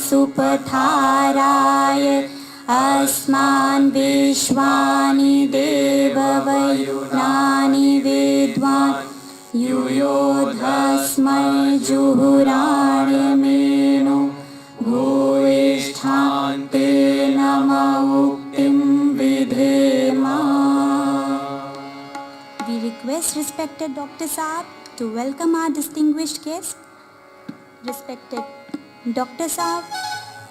सुपथाराय अस्मान् विश्वानि देववयुनानि विद्वान् युयोधस्मै जुहुराणमेनो भूयिष्ठान्ते नम उक्तिं विधेमा. We request respected Dr. Saab to welcome our distinguished guest. Respected Dr. Saab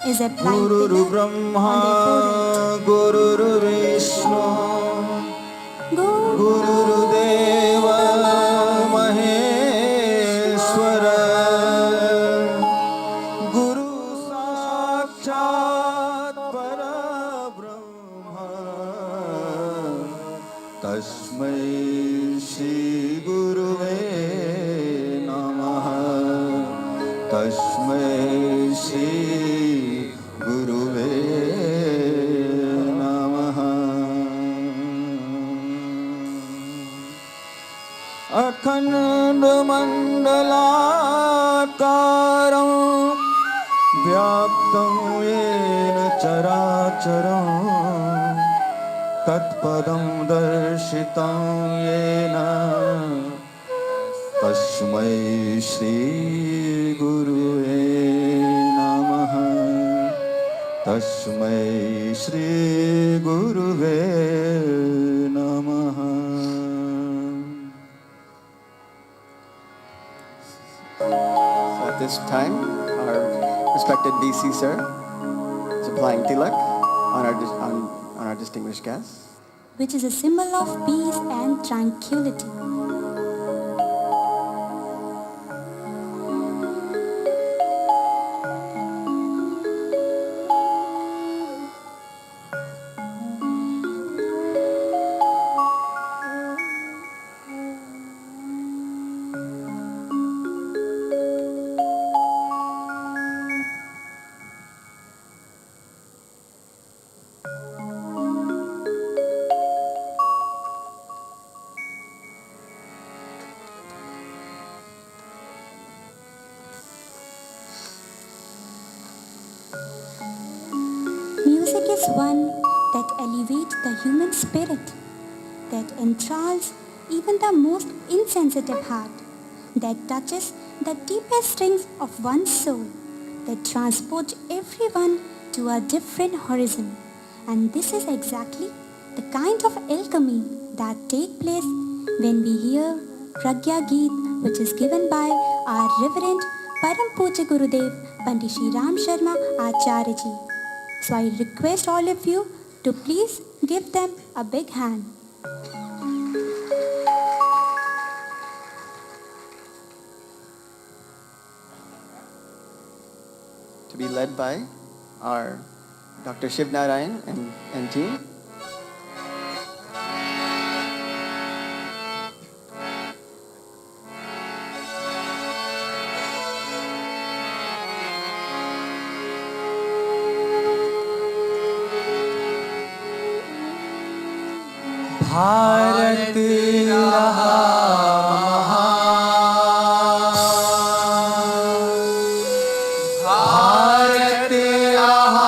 is a blind Guru Brahma, Guru Vishnu, Guru Deva Maheshwara, Guru Sakshat Parabrahma, Tasmai Shri Guruve Namaha, Tasmai Shri Guruve Namaha. Akhanda Mandalakaram Vyaptam Yena Characharam Tatpadam Darshitam Yena Tasmai Shri Guruve Namaha. Tasmai Shri Guruve Namaha. So at this time, our respected DC sir is applying tilak on our distinguished guest, which is a symbol of peace and tranquility. Music is one that elevates the human spirit, that enthralls even the most insensitive heart, that touches the deepest strings of one's soul, that transports everyone to a different horizon. And this is exactly the kind of alchemy that takes place when we hear Pragya Geet, which is given by our Reverend Param Pujya Gurudev Pandit Shri Ram Sharma Acharya Ji. So I request all of you to please give them a big hand. to be led by our Dr. Shiv Narayan and team. Bharat रहा भारत रहा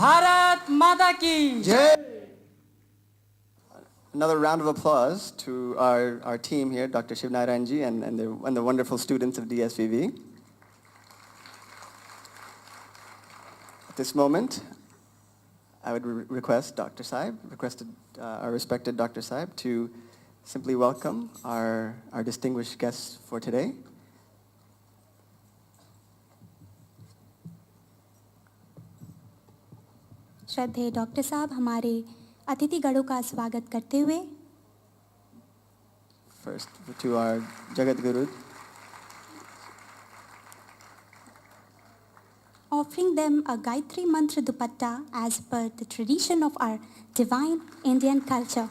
भारत माता की Jai. Another round of applause to our team here, Dr. Shiv Narayanji and the wonderful students of DSVV. At this moment, I would request Dr. Saib, our respected Dr. Saib, to simply welcome our distinguished guests for today. श्रद्धेय doctor साहब हमारे अतिथिगणों का स्वागत करते हुए First, to our Jagat Guru, offering them a Gayatri Mantra Dupatta as per the tradition of our divine Indian culture.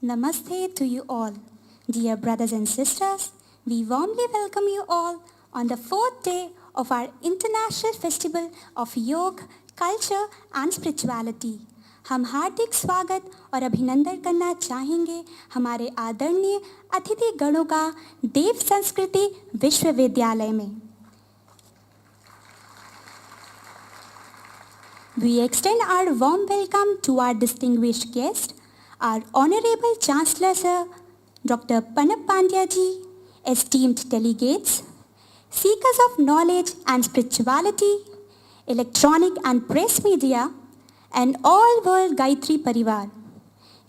Namaste to you all. Dear brothers and sisters, we warmly welcome you all on the 4th day of our International Festival of Yoga, Culture and Spirituality. हम हार्दिक स्वागत और अभिनंदन करना चाहेंगे हमारे आदरणीय अतिथि गणों का देव संस्कृति विश्वविद्यालय में. We extend our warm welcome to our distinguished guest, our Honorable Chancellor Sir, Dr. Panab Pandya ji, esteemed delegates, seekers of knowledge and spirituality, electronic and press media, and all world Gayatri Parivar.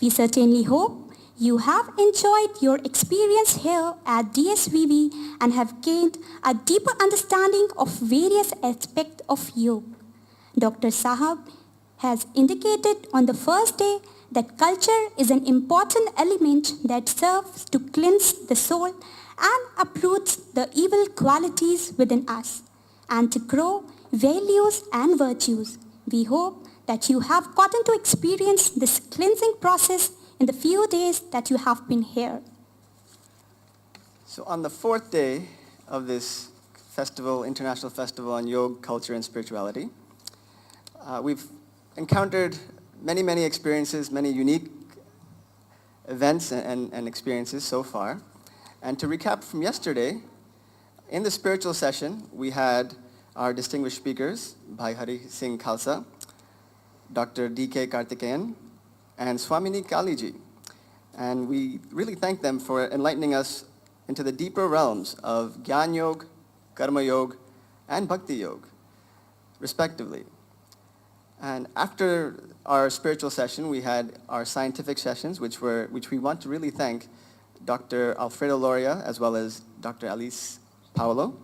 We certainly hope you have enjoyed your experience here at DSVV and have gained a deeper understanding of various aspects of yoga. Dr. Sahab has indicated on the first day that culture is an important element that serves to cleanse the soul and uproots the evil qualities within us and to grow values and virtues. We hope that you have gotten to experience this cleansing process in the few days that you have been here. so on the 4th day of this festival, International Festival on Yoga, Culture and Spirituality, we've encountered many experiences, many unique events and experiences so far. And to recap from yesterday, in the spiritual session, we had our distinguished speakers, Bhai Hari Singh Khalsa, Dr. D.K. Karthikeyan, and Swamini Kaliji. And we really thank them for enlightening us into the deeper realms of Gyan Yoga, Karma Yoga, and Bhakti Yoga, respectively. And after our spiritual session, we had our scientific sessions, which we want to really thank Dr. Alfredo Loria as well as Dr. Alice Paolo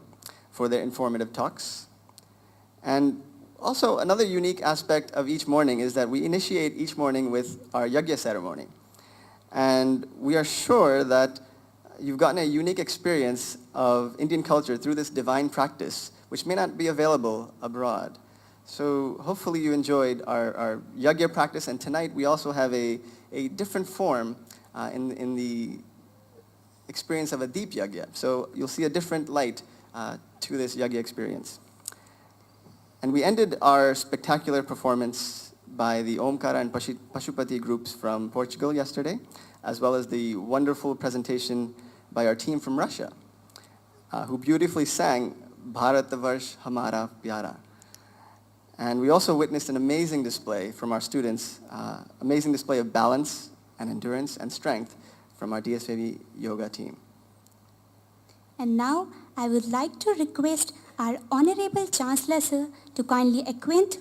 for their informative talks. And also another unique aspect of each morning is that we initiate each morning with our yagya ceremony. And we are sure that you've gotten a unique experience of Indian culture through this divine practice, which may not be available abroad. So hopefully you enjoyed our yagya practice, and tonight we also have a different form in the experience of a deep yagya. So you'll see a different light to this yagya experience. And we ended our spectacular performance by the Omkara and Pashupati groups from Portugal yesterday, as well as the wonderful presentation by our team from Russia, who beautifully sang Bharatvarsh Hamara Pyara. And we also witnessed an amazing display from our students, amazing display of balance and endurance and strength from our DSVV yoga team. And now I would like to request our Honorable Chancellor Sir to kindly acquaint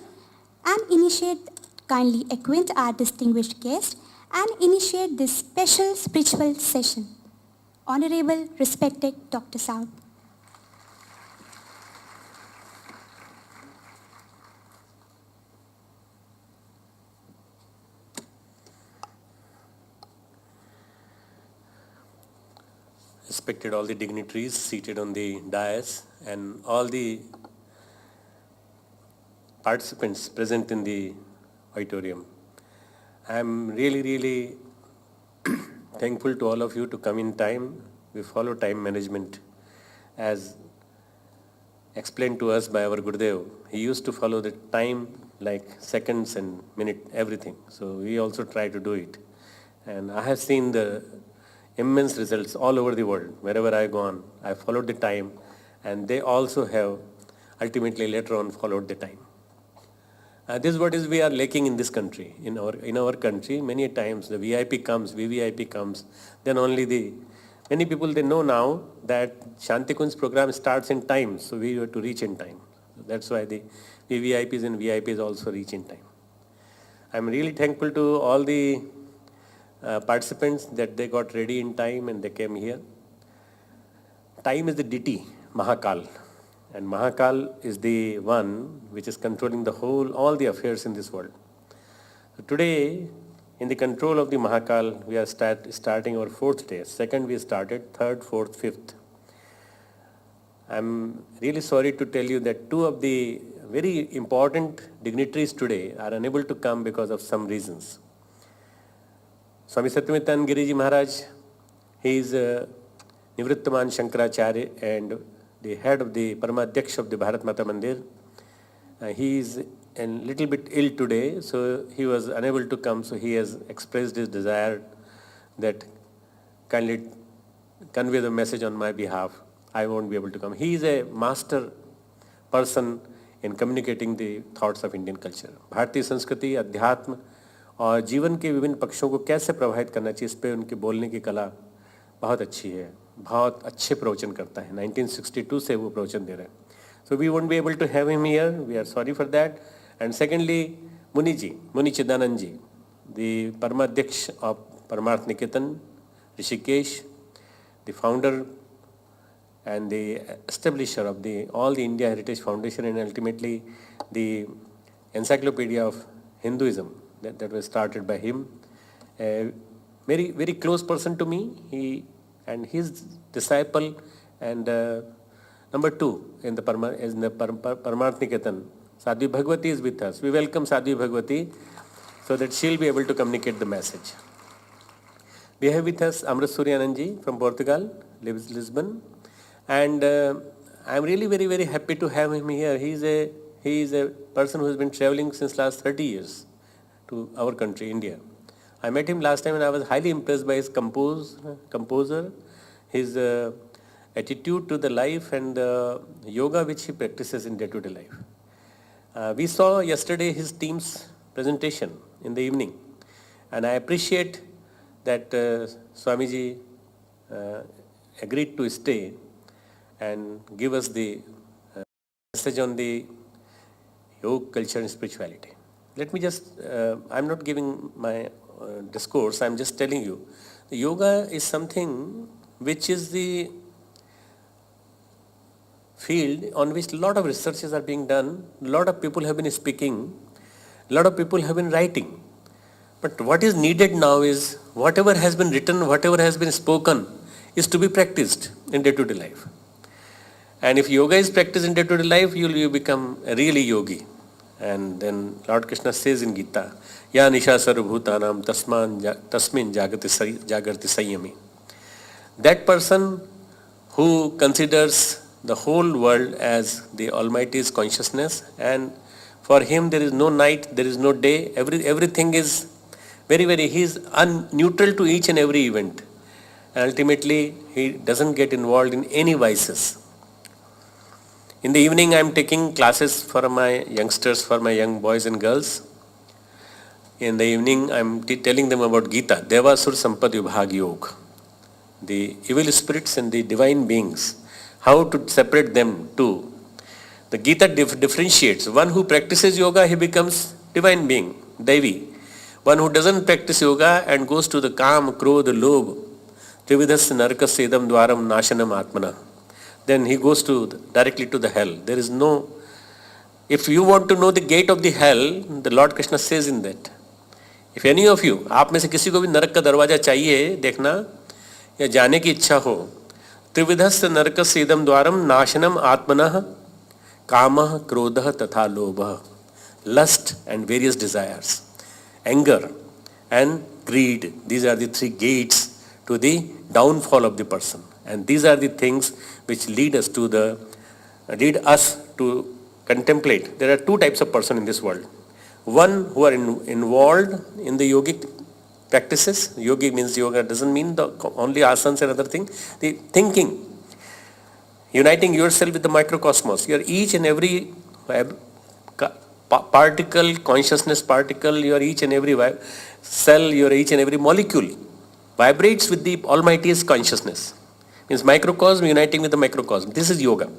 our distinguished guest and initiate this special spiritual session. Honorable respected Dr. Saab. Respected all the dignitaries seated on the dais and all the participants present in the auditorium. I am really thankful to all of you to come in time. We follow time management as explained to us by our Gurudev. He used to follow the time like seconds and minute, everything. So we also try to do it. And I have seen the immense results all over the world. Wherever I gone, I followed the time, and they also have ultimately later on followed the time. This is what is we are lacking in this country. In our country, many times the VIP comes, VVIP comes, then only many people they know now that Shanti Kunj program starts in time, so we have to reach in time. So that's why the VVIPs and VIPs also reach in time. I'm really thankful to all the participants that they got ready in time and they came here. Time is the deity, Mahakal. And Mahakal is the one which is controlling all the affairs in this world. So today, in the control of the Mahakal, we are starting our 4th day. 2nd we started, 3rd, 4th, 5th. I'm really sorry to tell you that 2 of the very important dignitaries today are unable to come because of some reasons. Swami Satyamitan Giriji Maharaj, he is Nivrittaman Shankaracharya and the head of the Paramadhyaksh of the Bharat Mata Mandir. He is a little bit ill today, so he was unable to come, so he has expressed his desire that kindly convey the message on my behalf. I won't be able to come. He is a master person in communicating the thoughts of Indian culture. भारतीय संस्कृति, अध्यात्म और जीवन के विभिन्न पक्षों को कैसे प्रभावित करना चाहिए, इस पे उनके बोलने की कला बहुत अच्छी है, बहुत अच्छे प्रवचन करता है. 1962 से वो प्रवचन दे रहे हैं. So we won't be able to have him here. We are sorry for that. And secondly, Muni Chidanand ji, the Paramadhyaksh of Parmarth Niketan, Rishikesh, the founder and the establisher of all the India Heritage Foundation, and ultimately the Encyclopedia of Hinduism that was started by him. Very, very close person to me. He and his disciple, and number 2 in the Parmarth Niketan, Sadhvi Bhagwati is with us. We welcome Sadhvi Bhagwati so that she'll be able to communicate the message. We have with us Amrit Suryanand from Portugal, Lisbon, and I'm really very, very happy to have him here. He is a person who has been traveling since last 30 years to our country, India. I met him last time and I was highly impressed by his composer, his attitude to the life and the yoga which he practices in day-to-day life. We saw yesterday his team's presentation in the evening, and I appreciate that Swamiji agreed to stay and give us the message on the yoga, culture and spirituality. Let me just, I'm not giving my discourse, I'm just telling you, the yoga is something which is the field on which a lot of researches are being done, a lot of people have been speaking, a lot of people have been writing. But what is needed now is whatever has been written, whatever has been spoken is to be practiced in day-to-day life. And if yoga is practiced in day-to-day life, you become a really yogi. And then Lord Krishna says in Gita, Ya Nisha Sarvabhutanam Tasmin Jagarti Sanyami. That person who considers the whole world as the Almighty's consciousness, and for him there is no night, there is no day, everything is very, very, he is neutral to each and every event. And ultimately, he doesn't get involved in any vices. In the evening, I am taking classes for my youngsters, for my young boys and girls. In the evening, I am telling them about Gita, Devasur Sampad Vibhag Yoga, the evil spirits and the divine beings, how to separate them too. The Gita differentiates. One who practices yoga, he becomes divine being, Devi. One who doesn't practice yoga and goes to the Kam, Krodh, Lobh, Trividhas Narakas Sedam Dwaram Nashanam Atmana, then he goes directly to the hell. There is no, if you want to know the gate of the hell, the Lord Krishna says in that, if any of you, आप में से किसी को भी नरक का दरवाजा चाहिए देखना या जाने की इच्छा हो, त्रिविधस् नरकस् इदं द्वारम नाशनम आत्मनः कामः क्रोधः तथा लोभः, lust and various desires, anger and greed. These are the 3 gates to the downfall of the person. And these are the things which lead us to contemplate. There are 2 types of person in this world. One who are involved in the yogic practices. Yogi means yoga doesn't mean the only asanas and other thing. The thinking, uniting yourself with the microcosmos. You are each and every particle, consciousness particle, your each and every cell, your each and every molecule vibrates with the Almighty's consciousness. Means microcosm uniting with the macrocosm. This is yoga.